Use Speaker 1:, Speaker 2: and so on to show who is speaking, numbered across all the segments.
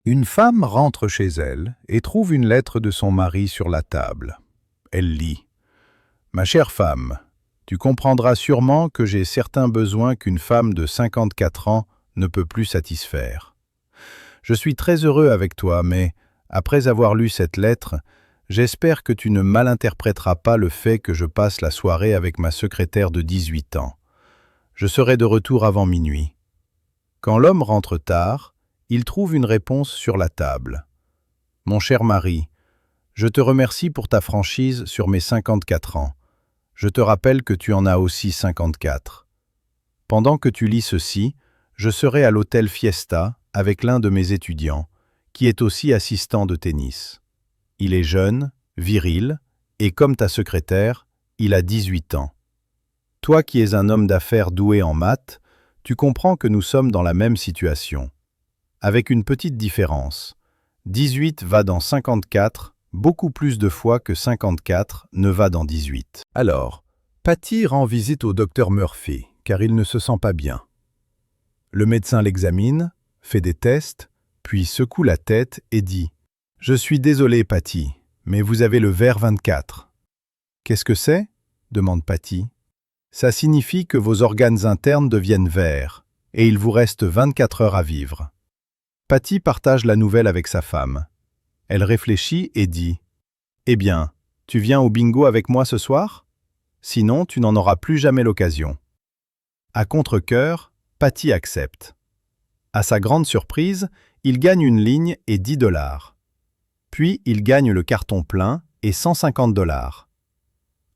Speaker 1: Une femme rentre chez elle et trouve une lettre de son mari sur la table. Elle lit. « Ma chère femme, tu comprendras sûrement que j'ai certains besoins qu'une femme de 54 ans ne peut plus satisfaire. Je suis très heureux avec toi, mais, après avoir lu cette lettre, j'espère que tu ne malinterpréteras pas le fait que je passe la soirée avec ma secrétaire de 18 ans. Je serai de retour avant minuit. » Quand l'homme rentre tard, il trouve une réponse sur la table. « Mon cher mari, je te remercie pour ta franchise sur mes 54 ans. Je te rappelle que tu en as aussi 54. Pendant que tu lis ceci, je serai à l'hôtel Fiesta avec l'un de mes étudiants, qui est aussi assistant de tennis. Il est jeune, viril, et comme ta secrétaire, il a 18 ans. Toi qui es un homme d'affaires doué en maths, tu comprends que nous sommes dans la même situation. Avec une petite différence. 18 va dans 54 beaucoup plus de fois que 54 ne va dans 18.
Speaker 2: Alors, Patty rend visite au docteur Murphy, car il ne se sent pas bien. Le médecin l'examine, fait des tests, puis secoue la tête et dit « Je suis désolé, Patty, mais vous avez le ver 24. »« Qu'est-ce que c'est ?» demande Patty. « Ça signifie que vos organes internes deviennent verts, et il vous reste 24 heures à vivre. » Patty partage la nouvelle avec sa femme. Elle réfléchit et dit « Eh bien, tu viens au bingo avec moi ce soir? Sinon, tu n'en auras plus jamais l'occasion. » À contre-cœur, Patty accepte. À sa grande surprise, il gagne une ligne et 10 $. Puis, il gagne le carton plein et 150 $.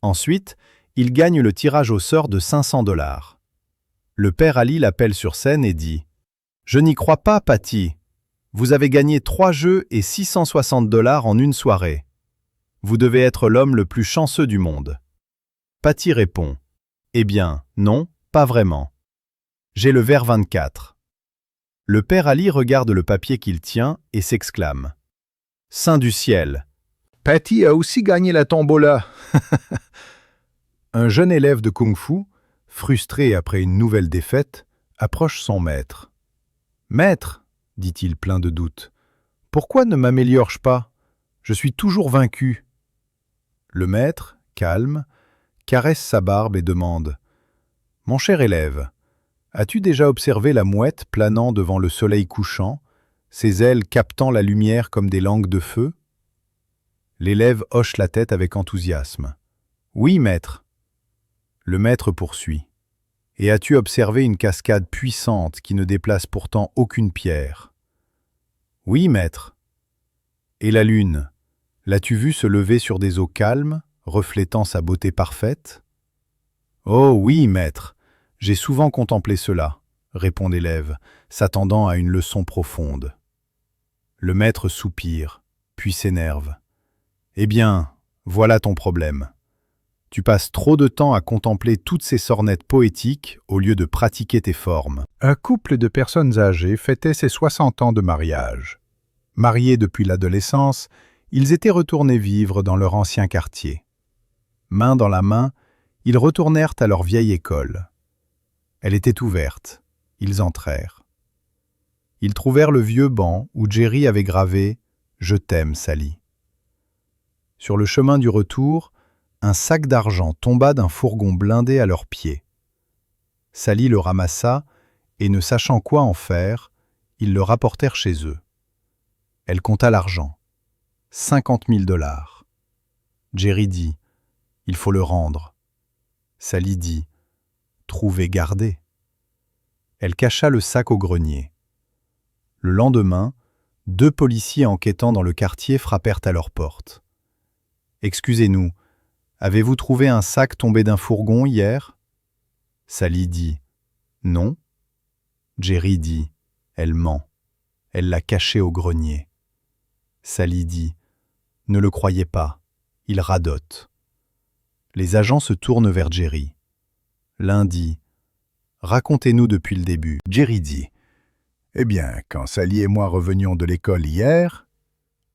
Speaker 2: Ensuite, il gagne le tirage au sort de 500 $. Le père Ali l'appelle sur scène et dit « Je n'y crois pas, Patty. Vous avez gagné 3 jeux et 660 $ en une soirée. Vous devez être l'homme le plus chanceux du monde. » Patty répond « Eh bien, non, pas vraiment. J'ai le ver 24. » Le père Ali regarde le papier qu'il tient et s'exclame « Saint du ciel!
Speaker 1: Patty a aussi gagné la tombola. »
Speaker 2: Un jeune élève de kung-fu, frustré après une nouvelle défaite, approche son maître. « Maître, dit-il plein de doute, pourquoi ne m'améliore-je pas? Je suis toujours vaincu. » Le maître, calme, caresse sa barbe et demande « Mon cher élève, as-tu déjà observé la mouette planant devant le soleil couchant, ses ailes captant la lumière comme des langues de feu ?» L'élève hoche la tête avec enthousiasme. « Oui, maître. » Le maître poursuit. « Et as-tu observé une cascade puissante qui ne déplace pourtant aucune pierre? » « Oui, maître. » « Et la lune, l'as-tu vue se lever sur des eaux calmes, reflétant sa beauté parfaite? »« Oh oui, maître, j'ai souvent contemplé cela, » répond l'élève, s'attendant à une leçon profonde. Le maître soupire, puis s'énerve. « Eh bien, voilà ton problème. Tu passes trop de temps à contempler toutes ces sornettes poétiques au lieu de pratiquer tes formes. »
Speaker 1: Un couple de personnes âgées fêtait ses 60 ans de mariage. Mariés depuis l'adolescence, ils étaient retournés vivre dans leur ancien quartier. Main dans la main, ils retournèrent à leur vieille école. Elle était ouverte. Ils entrèrent. Ils trouvèrent le vieux banc où Jerry avait gravé « Je t'aime, Sally ». Sur le chemin du retour, un sac d'argent tomba d'un fourgon blindé à leurs pieds. Sally le ramassa et, ne sachant quoi en faire, ils le rapportèrent chez eux. Elle compta l'argent. 50 000 $. Jerry dit « Il faut le rendre ». Sally dit « Trouver, garder ». Elle cacha le sac au grenier. Le lendemain, 2 policiers enquêtant dans le quartier frappèrent à leur porte. « Excusez-nous, avez-vous trouvé un sac tombé d'un fourgon hier ?» Sally dit « Non ». Jerry dit « Elle ment. Elle l'a caché au grenier. » Sally dit « Ne le croyez pas, il radote. » Les agents se tournent vers Jerry. L'un dit « Racontez-nous depuis le début. »
Speaker 2: Jerry dit « Eh bien, quand Sally et moi revenions de l'école hier,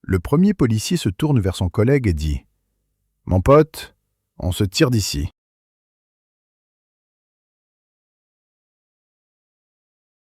Speaker 2: le premier policier se tourne vers son collègue et dit « Mon pote, on se tire d'ici. »